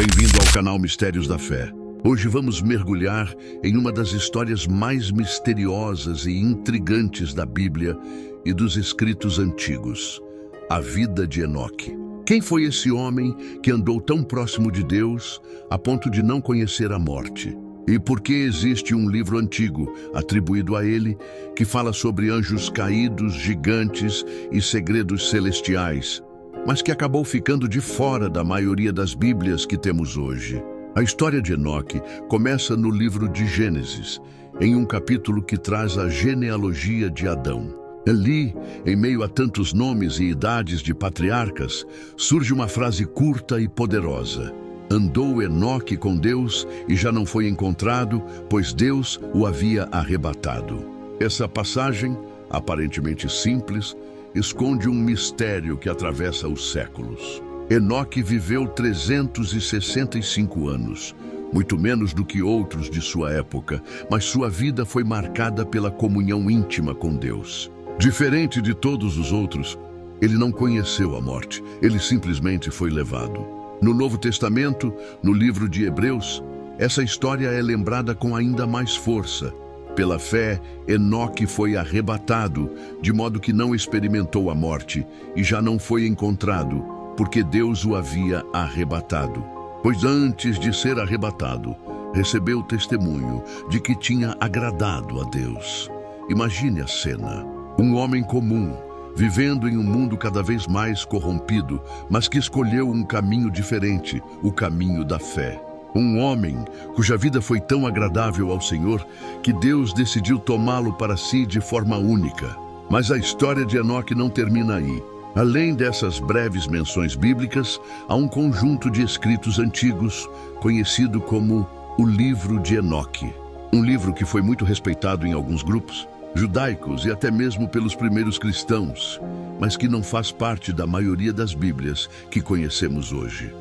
Bem-vindo ao canal Mistérios da Fé. Hoje vamos mergulhar em uma das histórias mais misteriosas e intrigantes da Bíblia e dos escritos antigos: a vida de Enoque. Quem foi esse homem que andou tão próximo de Deus a ponto de não conhecer a morte? E por que existe um livro antigo atribuído a ele que fala sobre anjos caídos, gigantes e segredos celestiais, mas que acabou ficando de fora da maioria das Bíblias que temos hoje? A história de Enoque começa no livro de Gênesis, em um capítulo que traz a genealogia de Adão. Ali, em meio a tantos nomes e idades de patriarcas, surge uma frase curta e poderosa: andou Enoque com Deus e já não foi encontrado, pois Deus o havia arrebatado. Essa passagem, aparentemente simples, esconde um mistério que atravessa os séculos. Enoque viveu 365 anos, muito menos do que outros de sua época, mas sua vida foi marcada pela comunhão íntima com Deus. Diferente de todos os outros, ele não conheceu a morte, ele simplesmente foi levado. No Novo Testamento, no livro de Hebreus, essa história é lembrada com ainda mais força. Pela fé, Enoque foi arrebatado, de modo que não experimentou a morte, e já não foi encontrado, porque Deus o havia arrebatado. Pois antes de ser arrebatado, recebeu o testemunho de que tinha agradado a Deus. Imagine a cena: um homem comum, vivendo em um mundo cada vez mais corrompido, mas que escolheu um caminho diferente, o caminho da fé. Um homem cuja vida foi tão agradável ao Senhor que Deus decidiu tomá-lo para si de forma única. Mas a história de Enoque não termina aí. Além dessas breves menções bíblicas, há um conjunto de escritos antigos, conhecido como o Livro de Enoque. Um livro que foi muito respeitado em alguns grupos judaicos e até mesmo pelos primeiros cristãos, mas que não faz parte da maioria das Bíblias que conhecemos hoje.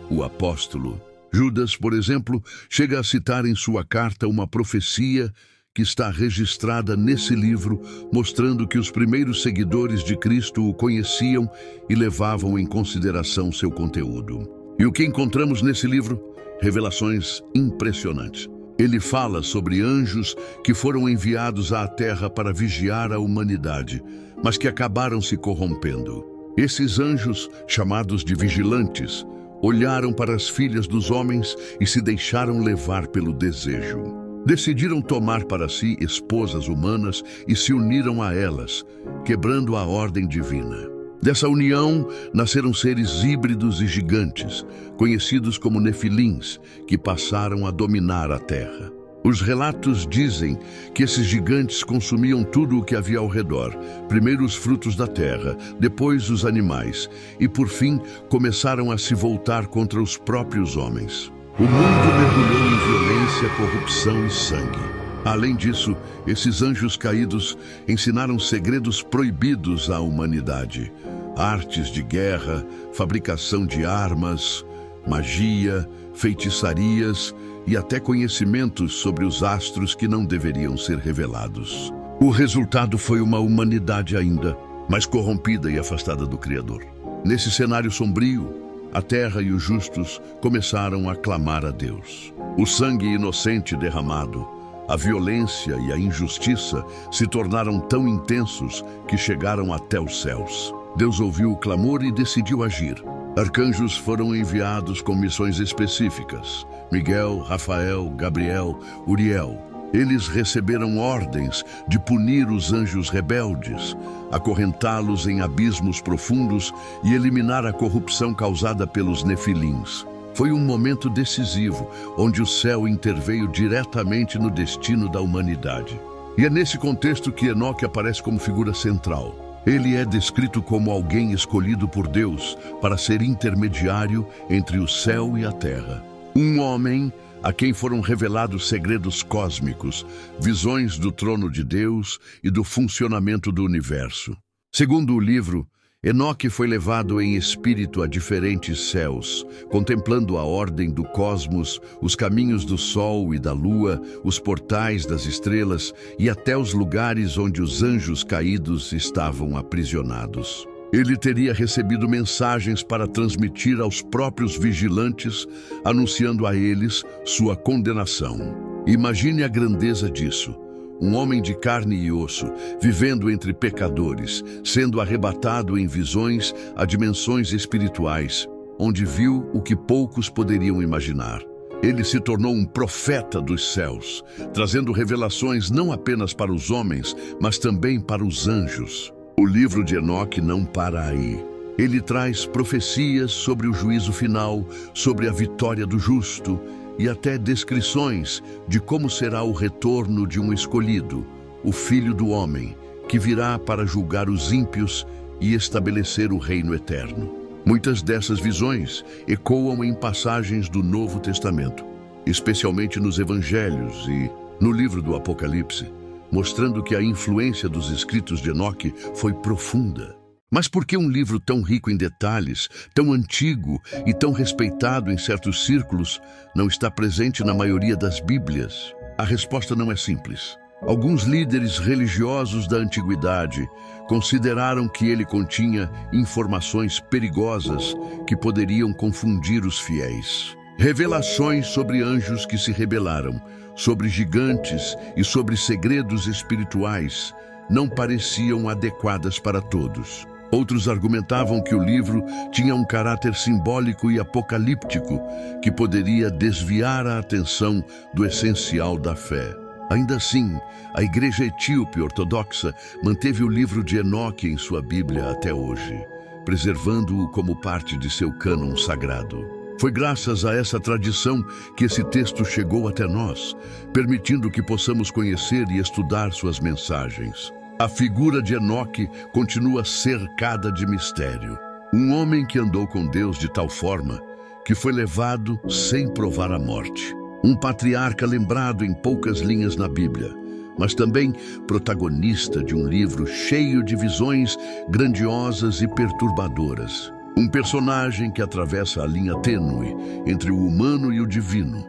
O apóstolo Judas, por exemplo, chega a citar em sua carta uma profecia que está registrada nesse livro, mostrando que os primeiros seguidores de Cristo o conheciam e levavam em consideração seu conteúdo. E o que encontramos nesse livro? Revelações impressionantes. Ele fala sobre anjos que foram enviados à terra para vigiar a humanidade, mas que acabaram se corrompendo. Esses anjos, chamados de vigilantes, olharam para as filhas dos homens e se deixaram levar pelo desejo. Decidiram tomar para si esposas humanas e se uniram a elas, quebrando a ordem divina. Dessa união nasceram seres híbridos e gigantes, conhecidos como nefilins, que passaram a dominar a terra. Os relatos dizem que esses gigantes consumiam tudo o que havia ao redor, primeiro os frutos da terra, depois os animais, e por fim começaram a se voltar contra os próprios homens. O mundo mergulhou em violência, corrupção e sangue. Além disso, esses anjos caídos ensinaram segredos proibidos à humanidade: artes de guerra, fabricação de armas, magia, feitiçarias e até conhecimentos sobre os astros que não deveriam ser revelados. O resultado foi uma humanidade ainda mais corrompida e afastada do Criador. Nesse cenário sombrio, a terra e os justos começaram a clamar a Deus. O sangue inocente derramado, a violência e a injustiça se tornaram tão intensos que chegaram até os céus. Deus ouviu o clamor e decidiu agir. Arcanjos foram enviados com missões específicas: Miguel, Rafael, Gabriel, Uriel. Eles receberam ordens de punir os anjos rebeldes, acorrentá-los em abismos profundos e eliminar a corrupção causada pelos nefilins. Foi um momento decisivo, onde o céu interveio diretamente no destino da humanidade. E é nesse contexto que Enoque aparece como figura central. Ele é descrito como alguém escolhido por Deus para ser intermediário entre o céu e a terra. Um homem a quem foram revelados segredos cósmicos, visões do trono de Deus e do funcionamento do universo. Segundo o livro, Enoque foi levado em espírito a diferentes céus, contemplando a ordem do cosmos, os caminhos do sol e da lua, os portais das estrelas e até os lugares onde os anjos caídos estavam aprisionados. Ele teria recebido mensagens para transmitir aos próprios vigilantes, anunciando a eles sua condenação. Imagine a grandeza disso. Um homem de carne e osso, vivendo entre pecadores, sendo arrebatado em visões a dimensões espirituais, onde viu o que poucos poderiam imaginar. Ele se tornou um profeta dos céus, trazendo revelações não apenas para os homens, mas também para os anjos. O livro de Enoque não para aí. Ele traz profecias sobre o juízo final, sobre a vitória do justo e até descrições de como será o retorno de um escolhido, o Filho do Homem, que virá para julgar os ímpios e estabelecer o reino eterno. Muitas dessas visões ecoam em passagens do Novo Testamento, especialmente nos Evangelhos e no livro do Apocalipse, mostrando que a influência dos escritos de Enoque foi profunda. Mas por que um livro tão rico em detalhes, tão antigo e tão respeitado em certos círculos, não está presente na maioria das Bíblias? A resposta não é simples. Alguns líderes religiosos da antiguidade consideraram que ele continha informações perigosas que poderiam confundir os fiéis. Revelações sobre anjos que se rebelaram, sobre gigantes e sobre segredos espirituais não pareciam adequadas para todos. Outros argumentavam que o livro tinha um caráter simbólico e apocalíptico que poderia desviar a atenção do essencial da fé. Ainda assim, a Igreja Etíope Ortodoxa manteve o livro de Enoque em sua Bíblia até hoje, preservando-o como parte de seu cânon sagrado. Foi graças a essa tradição que esse texto chegou até nós, permitindo que possamos conhecer e estudar suas mensagens. A figura de Enoque continua cercada de mistério. Um homem que andou com Deus de tal forma que foi levado sem provar a morte. Um patriarca lembrado em poucas linhas na Bíblia, mas também protagonista de um livro cheio de visões grandiosas e perturbadoras. Um personagem que atravessa a linha tênue entre o humano e o divino,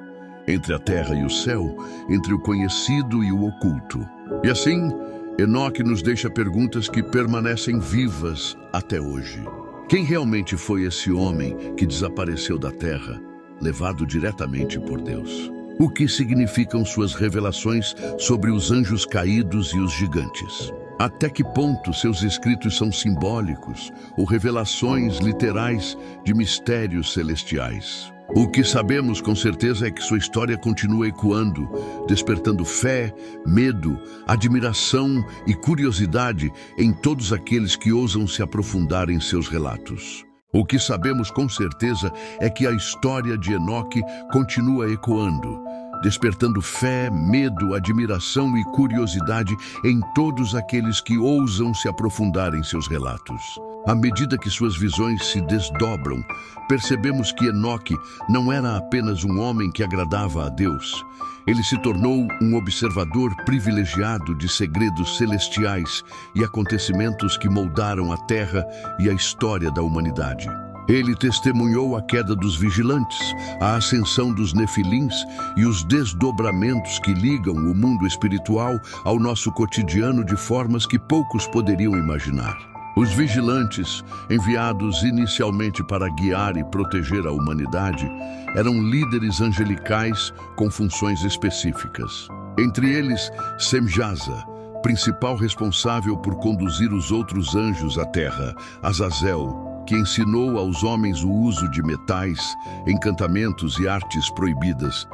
entre a terra e o céu, entre o conhecido e o oculto. E assim, Enoque nos deixa perguntas que permanecem vivas até hoje. Quem realmente foi esse homem que desapareceu da terra, levado diretamente por Deus? O que significam suas revelações sobre os anjos caídos e os gigantes? Até que ponto seus escritos são simbólicos ou revelações literais de mistérios celestiais? O que sabemos com certeza é que sua história continua ecoando, despertando fé, medo, admiração e curiosidade em todos aqueles que ousam se aprofundar em seus relatos. O que sabemos com certeza é que a história de Enoque continua ecoando, despertando fé, medo, admiração e curiosidade em todos aqueles que ousam se aprofundar em seus relatos. À medida que suas visões se desdobram, percebemos que Enoque não era apenas um homem que agradava a Deus. Ele se tornou um observador privilegiado de segredos celestiais e acontecimentos que moldaram a terra e a história da humanidade. Ele testemunhou a queda dos vigilantes, a ascensão dos nefilins e os desdobramentos que ligam o mundo espiritual ao nosso cotidiano de formas que poucos poderiam imaginar. Os vigilantes, enviados inicialmente para guiar e proteger a humanidade, eram líderes angelicais com funções específicas. Entre eles, Semjaza, principal responsável por conduzir os outros anjos à terra, Azazel, que ensinou aos homens o uso de metais, encantamentos e artes proibidas,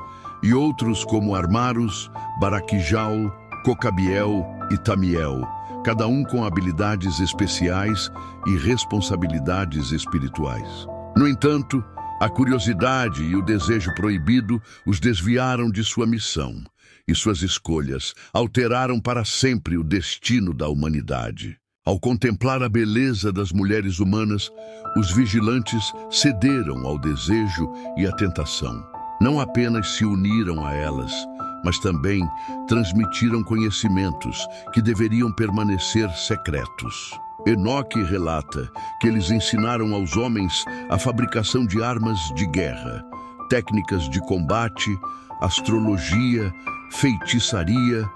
e outros como Armarus, Baraquijal, Cocabiel e Tamiel, cada um com habilidades especiais e responsabilidades espirituais. No entanto, a curiosidade e o desejo proibido os desviaram de sua missão, e suas escolhas alteraram para sempre o destino da humanidade. Ao contemplar a beleza das mulheres humanas, os vigilantes cederam ao desejo e à tentação. Não apenas se uniram a elas, mas também transmitiram conhecimentos que deveriam permanecer secretos. Enoque relata que eles ensinaram aos homens a fabricação de armas de guerra, técnicas de combate, astrologia, feitiçaria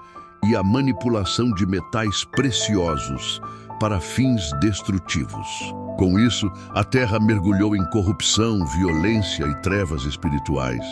e a manipulação de metais preciosos, para fins destrutivos. Com isso, a terra mergulhou em corrupção, violência e trevas espirituais,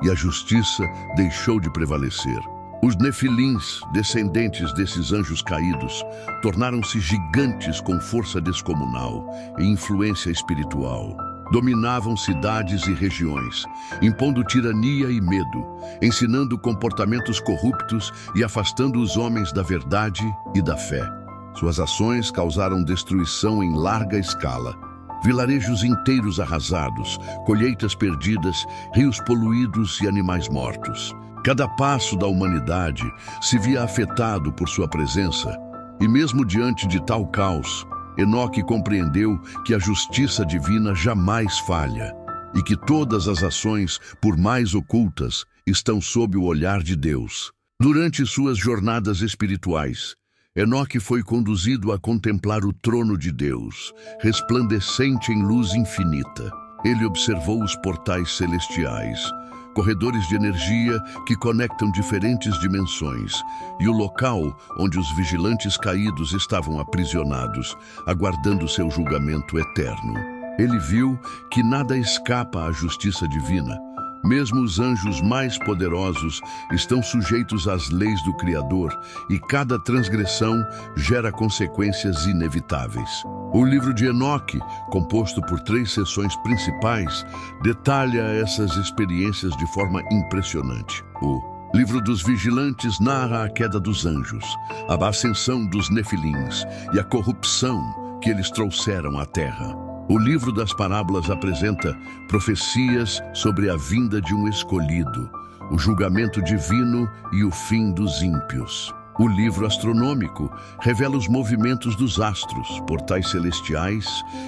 e a justiça deixou de prevalecer. Os nefilins, descendentes desses anjos caídos, tornaram-se gigantes com força descomunal e influência espiritual. Dominavam cidades e regiões, impondo tirania e medo, ensinando comportamentos corruptos e afastando os homens da verdade e da fé. Suas ações causaram destruição em larga escala. Vilarejos inteiros arrasados, colheitas perdidas, rios poluídos e animais mortos. Cada passo da humanidade se via afetado por sua presença, e mesmo diante de tal caos, Enoque compreendeu que a justiça divina jamais falha e que todas as ações, por mais ocultas, estão sob o olhar de Deus. Durante suas jornadas espirituais, Enoque foi conduzido a contemplar o trono de Deus, resplandecente em luz infinita. Ele observou os portais celestiais, corredores de energia que conectam diferentes dimensões, e o local onde os vigilantes caídos estavam aprisionados, aguardando seu julgamento eterno. Ele viu que nada escapa à justiça divina. Mesmo os anjos mais poderosos estão sujeitos às leis do Criador, e cada transgressão gera consequências inevitáveis. O livro de Enoque, composto por 3 seções principais, detalha essas experiências de forma impressionante. O livro dos vigilantes narra a queda dos anjos, a ascensão dos nefilins e a corrupção que eles trouxeram à terra. O livro das parábolas apresenta profecias sobre a vinda de um escolhido, o julgamento divino e o fim dos ímpios. O livro astronômico revela os movimentos dos astros, portais celestiais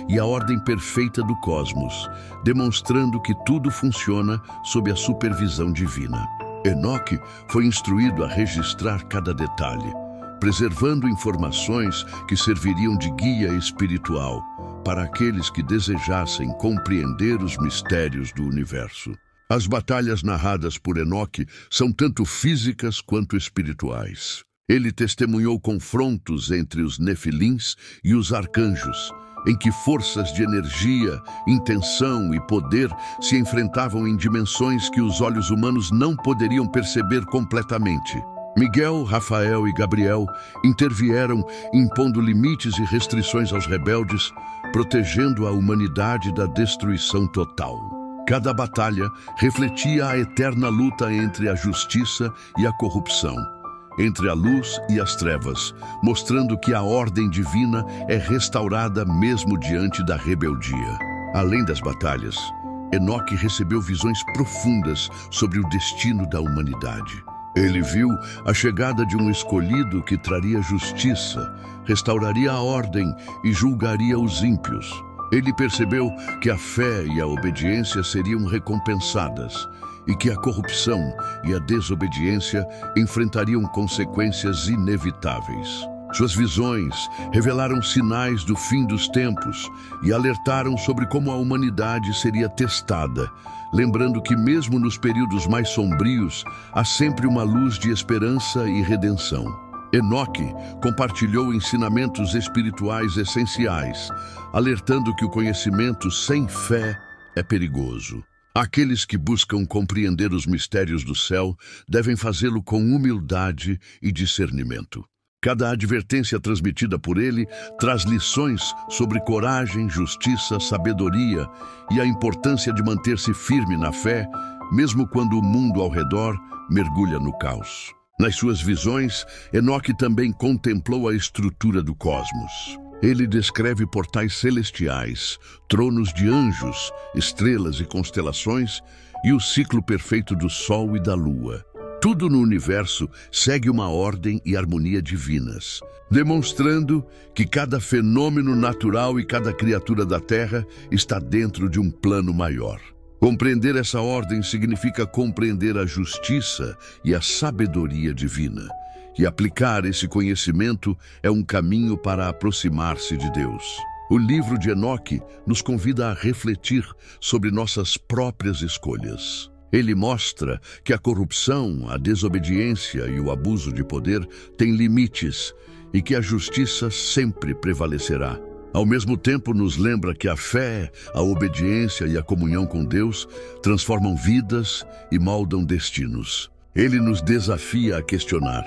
e a ordem perfeita do cosmos, demonstrando que tudo funciona sob a supervisão divina. Enoque foi instruído a registrar cada detalhe, preservando informações que serviriam de guia espiritual para aqueles que desejassem compreender os mistérios do universo. As batalhas narradas por Enoque são tanto físicas quanto espirituais. Ele testemunhou confrontos entre os nefilins e os arcanjos, em que forças de energia, intenção e poder se enfrentavam em dimensões que os olhos humanos não poderiam perceber completamente. Miguel, Rafael e Gabriel intervieram, impondo limites e restrições aos rebeldes, protegendo a humanidade da destruição total. Cada batalha refletia a eterna luta entre a justiça e a corrupção, entre a luz e as trevas, mostrando que a ordem divina é restaurada mesmo diante da rebeldia. Além das batalhas, Enoque recebeu visões profundas sobre o destino da humanidade. Ele viu a chegada de um escolhido que traria justiça, restauraria a ordem e julgaria os ímpios. Ele percebeu que a fé e a obediência seriam recompensadas e que a corrupção e a desobediência enfrentariam consequências inevitáveis. Suas visões revelaram sinais do fim dos tempos e alertaram sobre como a humanidade seria testada, lembrando que mesmo nos períodos mais sombrios, há sempre uma luz de esperança e redenção. Enoque compartilhou ensinamentos espirituais essenciais, alertando que o conhecimento sem fé é perigoso. Aqueles que buscam compreender os mistérios do céu devem fazê-lo com humildade e discernimento. Cada advertência transmitida por ele traz lições sobre coragem, justiça, sabedoria e a importância de manter-se firme na fé, mesmo quando o mundo ao redor mergulha no caos. Nas suas visões, Enoque também contemplou a estrutura do cosmos. Ele descreve portais celestiais, tronos de anjos, estrelas e constelações e o ciclo perfeito do Sol e da Lua. Tudo no universo segue uma ordem e harmonia divinas, demonstrando que cada fenômeno natural e cada criatura da Terra está dentro de um plano maior. Compreender essa ordem significa compreender a justiça e a sabedoria divina. E aplicar esse conhecimento é um caminho para aproximar-se de Deus. O livro de Enoque nos convida a refletir sobre nossas próprias escolhas. Ele mostra que a corrupção, a desobediência e o abuso de poder têm limites e que a justiça sempre prevalecerá. Ao mesmo tempo, nos lembra que a fé, a obediência e a comunhão com Deus transformam vidas e moldam destinos. Ele nos desafia a questionar: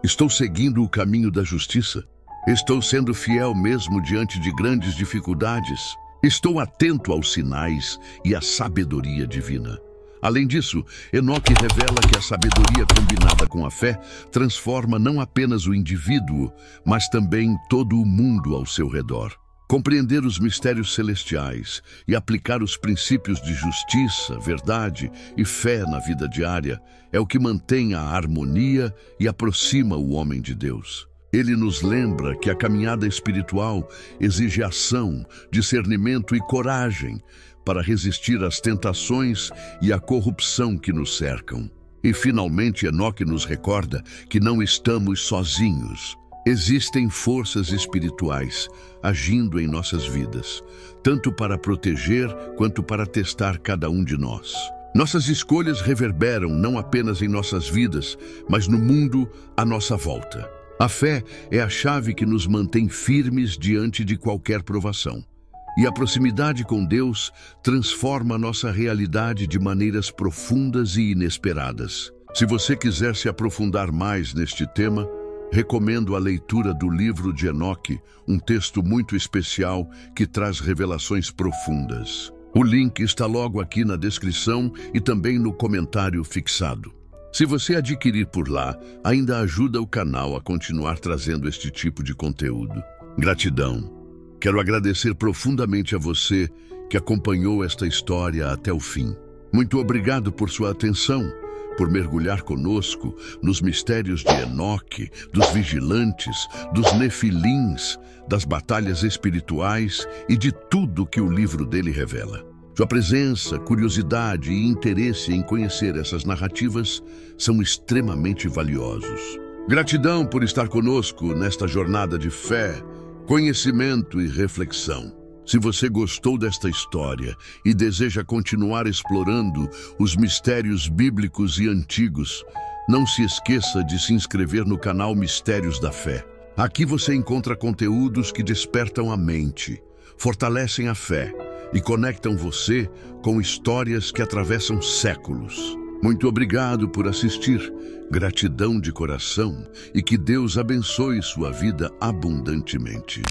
estou seguindo o caminho da justiça? Estou sendo fiel mesmo diante de grandes dificuldades? Estou atento aos sinais e à sabedoria divina? Além disso, Enoque revela que a sabedoria combinada com a fé transforma não apenas o indivíduo, mas também todo o mundo ao seu redor. Compreender os mistérios celestiais e aplicar os princípios de justiça, verdade e fé na vida diária é o que mantém a harmonia e aproxima o homem de Deus. Ele nos lembra que a caminhada espiritual exige ação, discernimento e coragem para resistir às tentações e à corrupção que nos cercam. E finalmente Enoque nos recorda que não estamos sozinhos. Existem forças espirituais agindo em nossas vidas, tanto para proteger quanto para testar cada um de nós. Nossas escolhas reverberam não apenas em nossas vidas, mas no mundo à nossa volta. A fé é a chave que nos mantém firmes diante de qualquer provação. E a proximidade com Deus transforma nossa realidade de maneiras profundas e inesperadas. Se você quiser se aprofundar mais neste tema, recomendo a leitura do livro de Enoque, um texto muito especial que traz revelações profundas. O link está logo aqui na descrição e também no comentário fixado. Se você adquirir por lá, ainda ajuda o canal a continuar trazendo este tipo de conteúdo. Gratidão. Quero agradecer profundamente a você que acompanhou esta história até o fim. Muito obrigado por sua atenção, por mergulhar conosco nos mistérios de Enoque, dos vigilantes, dos nefilins, das batalhas espirituais e de tudo que o livro dele revela. Sua presença, curiosidade e interesse em conhecer essas narrativas são extremamente valiosos. Gratidão por estar conosco nesta jornada de fé, conhecimento e reflexão. Se você gostou desta história e deseja continuar explorando os mistérios bíblicos e antigos, não se esqueça de se inscrever no canal Mistérios da Fé. Aqui você encontra conteúdos que despertam a mente, fortalecem a fé e conectam você com histórias que atravessam séculos. Muito obrigado por assistir, gratidão de coração e que Deus abençoe sua vida abundantemente.